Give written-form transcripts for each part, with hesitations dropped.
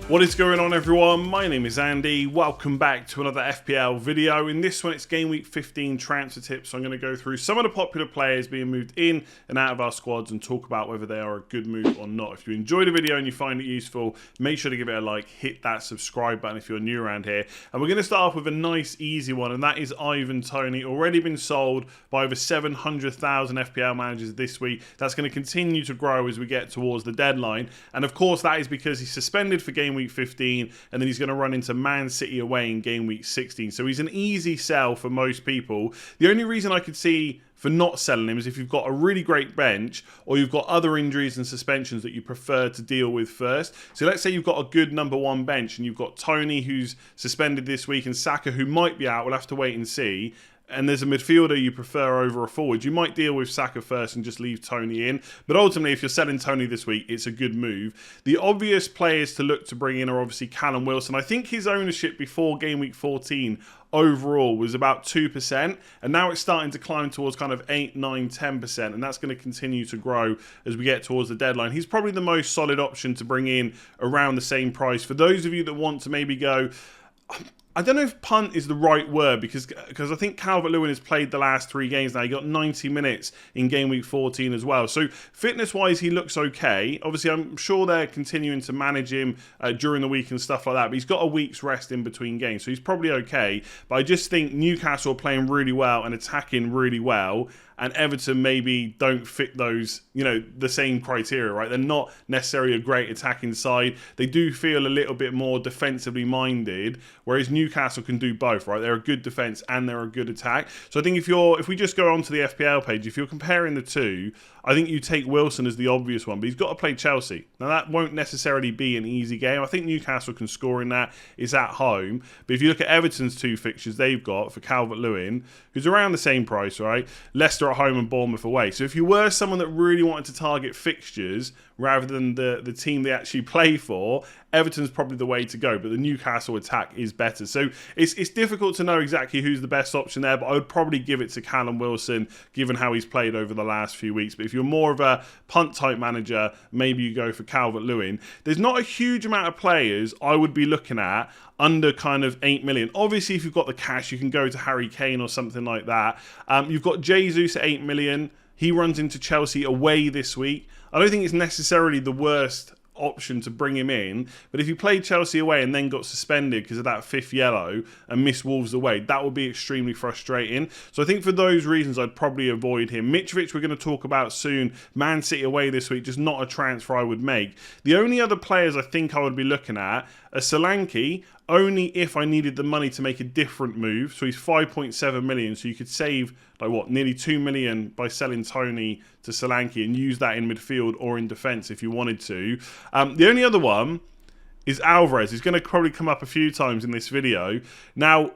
What is going on, everyone? My name is Andy. Welcome back to another FPL video. In this one, it's Game Week 15 transfer tips. So I'm going to go through some of the popular players being moved in and out of our squads and talk about whether they are a good move or not. If you enjoy the video and you find it useful, make sure to give it a like, hit that subscribe button if you're new around here. And we're going to start off with a nice, easy one, and that is Toney. Already been sold by over 700,000 FPL managers this week. That's going to continue to grow as we get towards the deadline. And of course, that is because he's suspended for Game Week 15, and then he's going to run into Man City away in Game Week 16. So he's an easy sell for most people. The only reason I could see for not selling him is if you've got a really great bench or you've got other injuries and suspensions that you prefer to deal with first. So let's say you've got a good number one bench and you've got Toney, who's suspended this week, and Saka, who might be out. We'll have to wait and see. And there's a midfielder you prefer over a forward. You might deal with Saka first and just leave Toney in. But ultimately, if you're selling Toney this week, it's a good move. The obvious players to look to bring in are obviously Callum Wilson. I think his ownership before Game Week 14 overall was about 2%. And now it's starting to climb towards kind of 8, 9, 10%. And that's going to continue to grow as we get towards the deadline. He's probably the most solid option to bring in around the same price. For those of you that want to maybe go, I don't know if punt is the right word because I think Calvert-Lewin has played the last 3 games now. He got 90 minutes in Game Week 14 as well. So fitness-wise, he looks okay. Obviously, I'm sure they're continuing to manage him during the week and stuff like that. But he's got a week's rest in between games, so he's probably okay. But I just think Newcastle are playing really well and attacking really well. And Everton maybe don't fit those, the same criteria, right? They're not necessarily a great attacking side. They do feel a little bit more defensively minded, whereas Newcastle can do both, right? They're a good defense and they're a good attack. So I think if we just go onto the FPL page, if you're comparing the two, I think you take Wilson as the obvious one, but he's got to play Chelsea. Now, that won't necessarily be an easy game. I think Newcastle can score in that. It's at home. But if you look at Everton's 2 fixtures they've got for Calvert-Lewin, who's around the same price, right? Leicester at home and Bournemouth away. So if you were someone that really wanted to target fixtures rather than the team they actually play for, Everton's probably the way to go, but the Newcastle attack is better. So it's difficult to know exactly who's the best option there, but I would probably give it to Callum Wilson, given how he's played over the last few weeks. But if you're more of a punt-type manager, maybe you go for Calvert-Lewin. There's not a huge amount of players I would be looking at under kind of 8 million. Obviously, if you've got the cash, you can go to Harry Kane or something like that. You've got Jesus at 8 million. He runs into Chelsea away this week. I don't think it's necessarily the worst option to bring him in, but if you played Chelsea away and then got suspended because of that 5th yellow and missed Wolves away, that would be extremely frustrating. So I think for those reasons, I'd probably avoid him. Mitrovic, we're going to talk about soon. Man City away this week, just not a transfer I would make. The only other players I think I would be looking at are Solanke, only if I needed the money to make a different move. So he's 5.7 million, so you could save nearly 2 million by selling Toney to Solanke and use that in midfield or in defence if you wanted to. The only other one is Alvarez. He's going to probably come up a few times in this video. Now,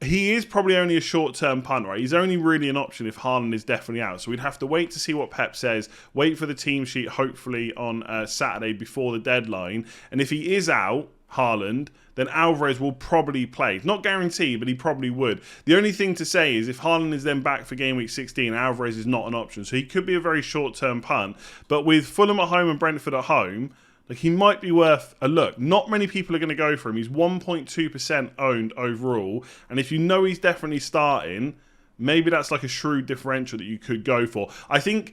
he is probably only a short-term punt, right? He's only really an option if Haaland is definitely out. So we'd have to wait to see what Pep says, wait for the team sheet hopefully on Saturday before the deadline. And if he is out, Haaland, then Alvarez will probably play. Not guaranteed, but he probably would. The only thing to say is if Haaland is then back for Game Week 16, Alvarez is not an option. So he could be a very short-term punt. But with Fulham at home and Brentford at home, he might be worth a look. Not many people are going to go for him. He's 1.2% owned overall. And if you know he's definitely starting, maybe that's like a shrewd differential that you could go for. I think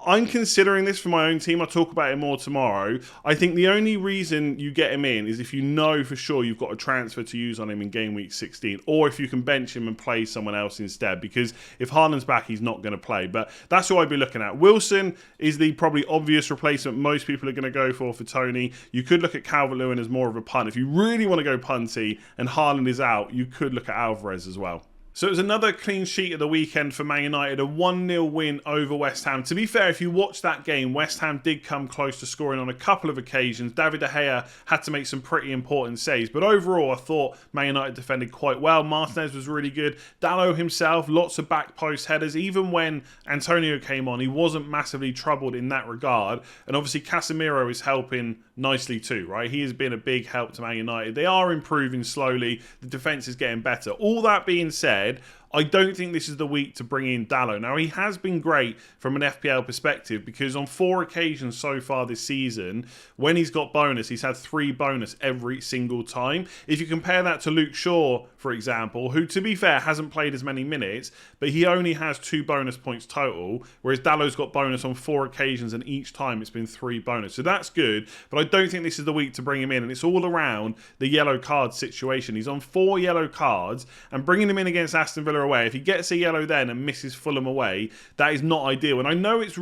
I'm considering this for my own team. I'll talk about it more tomorrow. I think the only reason you get him in is if you know for sure you've got a transfer to use on him in Game Week 16, or if you can bench him and play someone else instead, because if Haaland's back, he's not going to play. But that's who I'd be looking at. Wilson is the probably obvious replacement most people are going to go for Toney. You could look at Calvert-Lewin as more of a punt. If you really want to go punty and Haaland is out, you could look at Alvarez as well. So it was another clean sheet of the weekend for Man United, a 1-0 win over West Ham. To be fair, if you watch that game, West Ham did come close to scoring on a couple of occasions. David De Gea had to make some pretty important saves. But overall, I thought Man United defended quite well. Martinez was really good. Dalot himself, lots of back post headers. Even when Antonio came on, he wasn't massively troubled in that regard. And obviously, Casemiro is helping nicely too, right? He has been a big help to Man United. They are improving slowly. The defence is getting better. All that being said, I don't think this is the week to bring in Dalot. Now, he has been great from an FPL perspective because on 4 occasions so far this season, when he's got bonus, he's had 3 bonus every single time. If you compare that to Luke Shaw, for example, who, to be fair, hasn't played as many minutes, but he only has 2 bonus points total, whereas Dalot's got bonus on 4 occasions, and each time it's been 3 bonus. So that's good, but I don't think this is the week to bring him in, and it's all around the yellow card situation. He's on 4 yellow cards, and bringing him in against Aston Villa away, if he gets a yellow then and misses Fulham away, that is not ideal. And I know it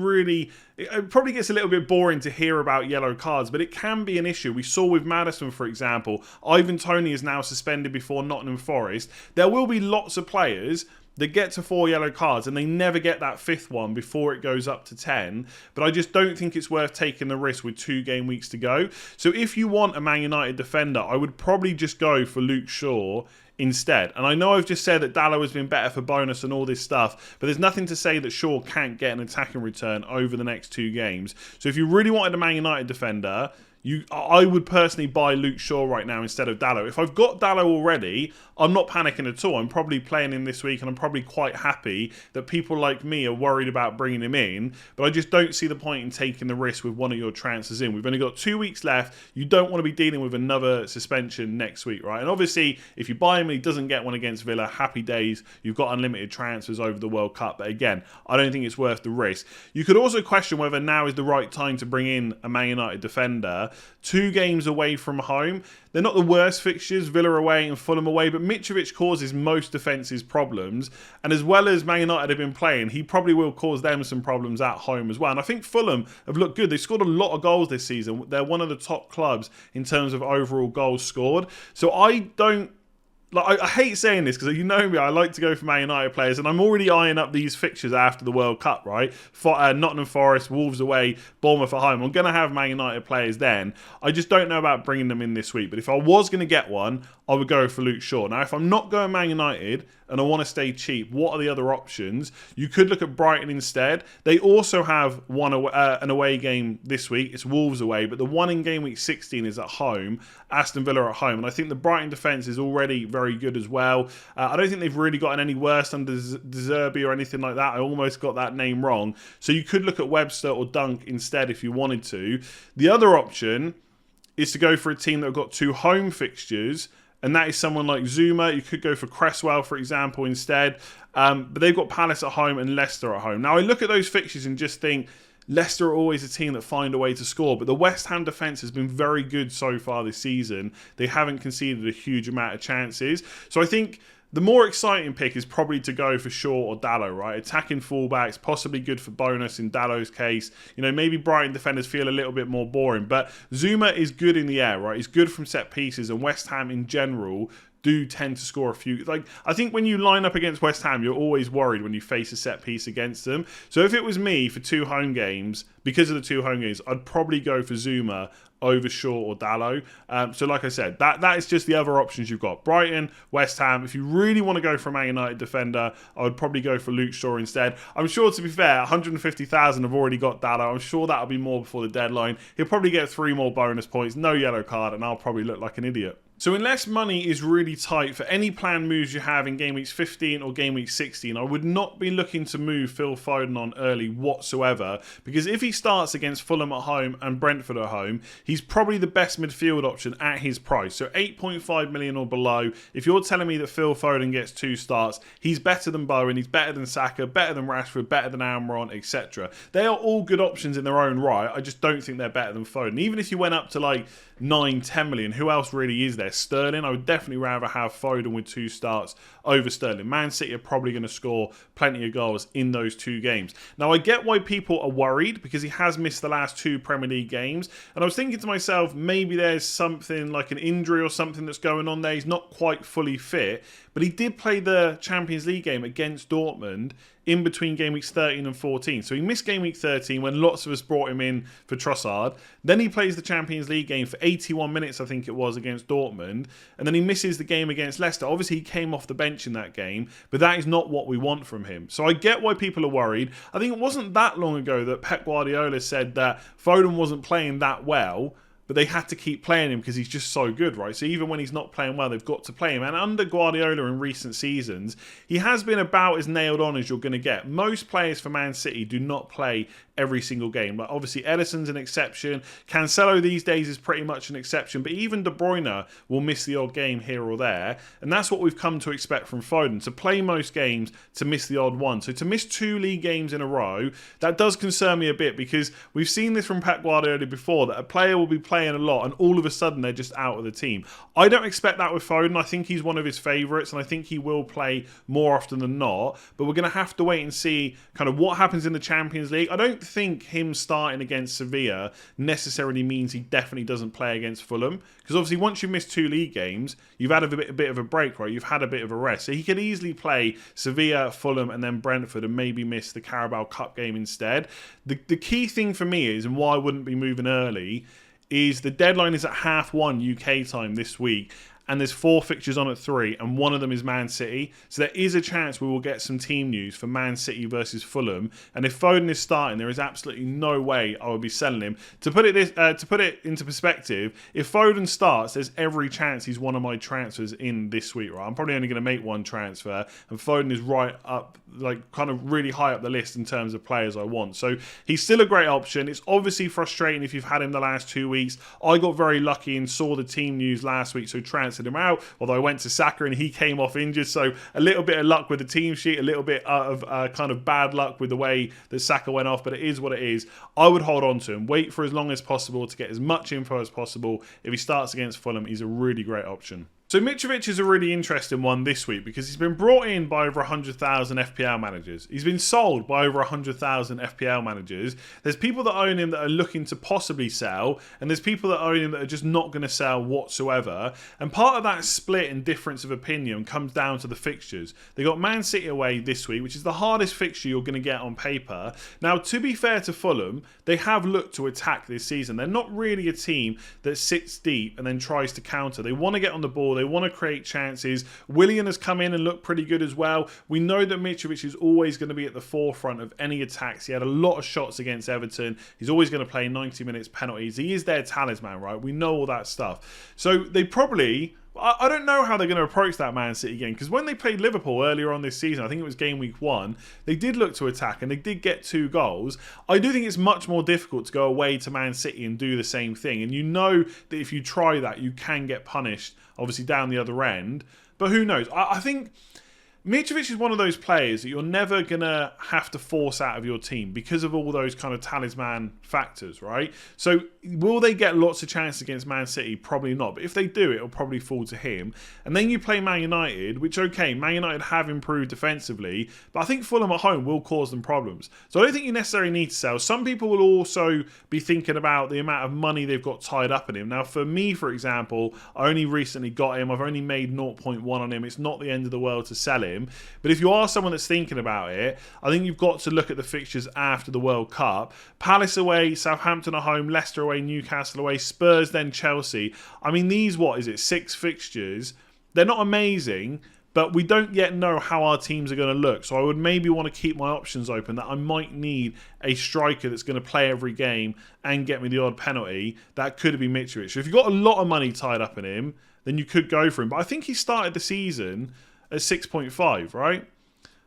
probably gets a little bit boring to hear about yellow cards, but it can be an issue. We saw with Maddison, for example, Ivan Toney is now suspended before Nottingham Forest. There will be lots of players that get to 4 yellow cards and they never get that 5th one before it goes up to 10. But I just don't think it's worth taking the risk with 2 game weeks to go. So if you want a Man United defender, I would probably just go for Luke Shaw instead. And I know I've just said that Dalot has been better for bonus and all this stuff, but there's nothing to say that Shaw can't get an attacking return over the next 2 games. So if you really wanted a Man United defender, I would personally buy Luke Shaw right now instead of Dalot. If I've got Dalot already, I'm not panicking at all. I'm probably playing him this week, and I'm probably quite happy that people like me are worried about bringing him in, but I just don't see the point in taking the risk with one of your transfers in. We've only got 2 weeks left. You don't want to be dealing with another suspension next week, right? And obviously, if you buy him and he doesn't get one against Villa, happy days. You've got unlimited transfers over the World Cup. But again, I don't think it's worth the risk. You could also question whether now is the right time to bring in a Man United defender. 2 games away from home. They're not the worst fixtures, Villa away and Fulham away, but Mitrovic causes most defences problems. And as well as Man United have been playing, he probably will cause them some problems at home as well. And I think Fulham have looked good. They've scored a lot of goals this season. They're one of the top clubs in terms of overall goals scored. So I hate saying this because you know me, I like to go for Man United players, and I'm already eyeing up these fixtures after the World Cup, right? Nottingham Forest, Wolves away, Bournemouth at home. I'm going to have Man United players then. I just don't know about bringing them in this week. But if I was going to get one, I would go for Luke Shaw. Now, if I'm not going Man United and I want to stay cheap, what are the other options? You could look at Brighton instead. They also have an away game this week. It's Wolves away, but the one in game week 16 is at home, Aston Villa at home. And I think the Brighton defence is already very good as well. I don't think they've really gotten any worse under De Zerbi or anything like that. I almost got that name wrong. So you could look at Webster or Dunk instead if you wanted to. The other option is to go for a team that have got 2 home fixtures, and that is someone like Zuma. You could go for Cresswell, for example, instead. But they've got Palace at home and Leicester at home. Now, I look at those fixtures and just think Leicester are always a team that find a way to score. But the West Ham defence has been very good so far this season. They haven't conceded a huge amount of chances. So I think the more exciting pick is probably to go for Shaw or Dalot, right? Attacking fullbacks, possibly good for bonus in Dalot's case. You know, maybe Brighton defenders feel a little bit more boring. But Zuma is good in the air, right? He's good from set pieces, and West Ham in general do tend to score a few. I think when you line up against West Ham, you're always worried when you face a set piece against them. So if it was me for 2 home games, because of the 2 home games, I'd probably go for Zuma over Shaw or Dalot. So like I said, that is just the other options you've got. Brighton, West Ham. If you really want to go for a Man United defender, I would probably go for Luke Shaw instead. I'm sure, to be fair, 150,000 have already got Dalot. I'm sure that'll be more before the deadline. He'll probably get 3 more bonus points, no yellow card, and I'll probably look like an idiot. So unless money is really tight for any planned moves you have in game weeks 15 or game week 16, I would not be looking to move Phil Foden on early whatsoever, because if he starts against Fulham at home and Brentford at home, he's probably the best midfield option at his price. So 8.5 million or below, if you're telling me that Phil Foden gets 2 starts, he's better than Bowen, he's better than Saka, better than Rashford, better than Almiron, etc. They are all good options in their own right. I just don't think they're better than Foden. Even if you went up to like 9-10 million, who else really is there? Sterling. I would definitely rather have Foden with 2 starts over Sterling. Man City are probably going to score plenty of goals in those 2 games. Now, I get why people are worried, because he has missed the last 2 Premier League games, and I was thinking to myself, maybe there's something like an injury or something that's going on there. He's not quite fully fit, but he did play the Champions League game against Dortmund in between game weeks 13 and 14. So he missed game week 13 when lots of us brought him in for Trossard. Then he plays the Champions League game for 81 minutes, I think it was, against Dortmund. And then he misses the game against Leicester. Obviously, he came off the bench in that game, but that is not what we want from him. So I get why people are worried. I think it wasn't that long ago that Pep Guardiola said that Foden wasn't playing that well, but they had to keep playing him because he's just so good, right? So even when he's not playing well, they've got to play him. And under Guardiola in recent seasons, he has been about as nailed on as you're going to get. Most players for Man City do not play every single game. Like obviously Edison's an exception. Cancelo these days is pretty much an exception, but even De Bruyne will miss the odd game here or there. And that's what we've come to expect from Foden, to play most games, to miss the odd one. So to miss 2 league games in a row, that does concern me a bit, because we've seen this from Pep Guardiola before, that a player will be playing a lot and all of a sudden they're just out of the team. I don't expect that with Foden. I think he's one of his favourites and I think he will play more often than not, but we're going to have to wait and see kind of what happens in the Champions League. I don't think him starting against Sevilla necessarily means he definitely doesn't play against Fulham, because obviously once you've missed 2 league games, you've had a bit of a break, right? You've had a bit of a rest. So he could easily play Sevilla, Fulham and then Brentford and maybe miss the Carabao Cup game instead. The key thing for me is, and why I wouldn't be moving early, is the deadline is at 1:30 UK time this week. And there's 4 fixtures on at 3, and one of them is Man City. So there is a chance we will get some team news for Man City versus Fulham. And if Foden is starting, there is absolutely no way I would be selling him. To put it into perspective, if Foden starts, there's every chance he's one of my transfers in this week. Right, I'm probably only going to make 1 transfer, and Foden is right up, like kind of really high up the list in terms of players I want. So he's still a great option. It's obviously frustrating if you've had him the last 2 weeks. I got very lucky and saw the team news last week, so transferred him out, although I went to Saka and he came off injured, so a little bit of luck with the team sheet, a little bit of kind of bad luck with the way that Saka went off, but it is what it is. I would hold on to him, wait for as long as possible to get as much info as possible. If he starts against Fulham, he's a really great option. So Mitrovic is a really interesting one this week because he's been brought in by over 100,000 FPL managers. He's been sold by over 100,000 FPL managers. There's people that own him that are looking to possibly sell, and there's people that own him that are just not going to sell whatsoever. And part of that split and difference of opinion comes down to the fixtures. They got Man City away this week, which is the hardest fixture you're going to get on paper. Now, to be fair to Fulham, they have looked to attack this season. They're not really a team that sits deep and then tries to counter. They want to get on the ball. They want to create chances. Willian has come in and looked pretty good as well. We know that Mitrovic is always going to be at the forefront of any attacks. He had a lot of shots against Everton. He's always going to play 90 minutes penalties. He is their talisman, right? We know all that stuff. So they probably... I don't know how they're going to approach that Man City game, because when they played Liverpool earlier on this season, I think it was game week 1, they did look to attack and they did get 2 goals. I do think it's much more difficult to go away to Man City and do the same thing. And you know that if you try that, you can get punished, obviously down the other end. But who knows? I think Mitrovic is one of those players that you're never going to have to force out of your team because of all those kind of talisman factors, right? So will they get lots of chances against Man City? Probably not. But if they do, it'll probably fall to him. And then you play Man United, which, okay, Man United have improved defensively, but I think Fulham at home will cause them problems. So I don't think you necessarily need to sell. Some people will also be thinking about the amount of money they've got tied up in him. Now, for me, for example, I only recently got him. I've only made 0.1 on him. It's not the end of the world to sell him. But if you are someone that's thinking about it, I think you've got to look at the fixtures after the World Cup. Palace away, Southampton at home, Leicester away, Newcastle away, Spurs, then Chelsea. I mean, these, 6 fixtures? They're not amazing, but we don't yet know how our teams are going to look. So I would maybe want to keep my options open, that I might need a striker that's going to play every game and get me the odd penalty. That could be Mitrovic. So if you've got a lot of money tied up in him, then you could go for him. But I think he started the season at 6.5, right?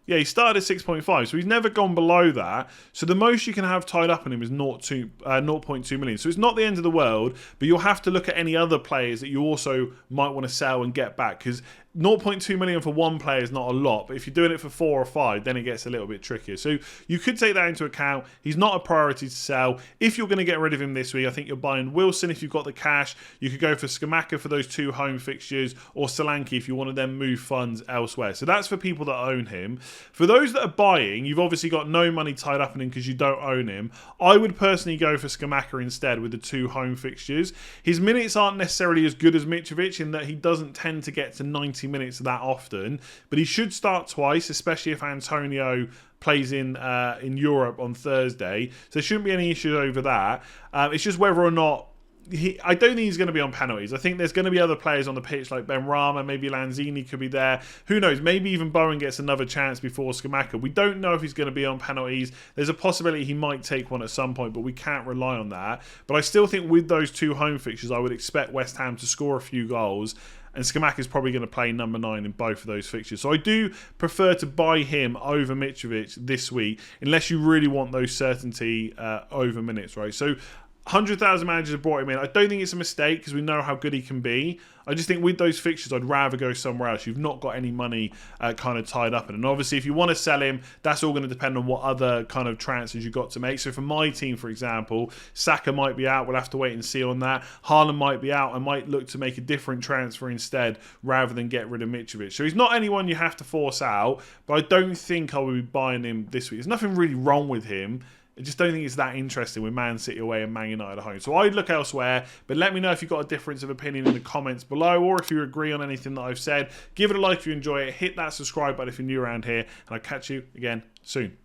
Yeah, he started at 6.5, so he's never gone below that. So the most you can have tied up in him is 0.2 million. So it's not the end of the world, but you'll have to look at any other players that you also might want to sell and get back, because 0.2 million for one player is not a lot, but if you're doing it for 4 or 5, then it gets a little bit trickier. So you could take that into account. He's not a priority to sell. If you're going to get rid of him this week, I think you're buying Wilson if you've got the cash. You could go for Scamacca for those 2 home fixtures, or Solanke if you want to then move funds elsewhere. So that's for people that own him. For those that are buying, you've obviously got no money tied up in him because you don't own him. I would personally go for Scamacca instead with the 2 home fixtures. His minutes aren't necessarily as good as Mitrovic in that he doesn't tend to get to 90 minutes that often, but he should start twice, especially if Antonio plays in Europe on Thursday. So there shouldn't be any issues over that. It's just whether or not I don't think he's going to be on penalties. I think there's going to be other players on the pitch like Ben Rama, maybe Lanzini could be there. Who knows? Maybe even Bowen gets another chance before Scamacca. We don't know if he's going to be on penalties. There's a possibility he might take one at some point, but we can't rely on that. But I still think with those 2 home fixtures, I would expect West Ham to score a few goals. And Scamacca is probably going to play number 9 in both of those fixtures. So I do prefer to buy him over Mitrovic this week, unless you really want those certainty over minutes, right? So 100,000 managers have brought him in. I don't think it's a mistake because we know how good he can be. I just think with those fixtures, I'd rather go somewhere else. You've not got any money kind of tied up in it. And obviously, if you want to sell him, that's all going to depend on what other kind of transfers you've got to make. So for my team, for example, Saka might be out. We'll have to wait and see on that. Haaland might be out. I might look to make a different transfer instead rather than get rid of Mitrovic. So he's not anyone you have to force out, but I don't think I will be buying him this week. There's nothing really wrong with him. I just don't think it's that interesting with Man City away and Man United at home. So I'd look elsewhere, but let me know if you've got a difference of opinion in the comments below, or if you agree on anything that I've said. Give it a like if you enjoy it. Hit that subscribe button if you're new around here, and I'll catch you again soon.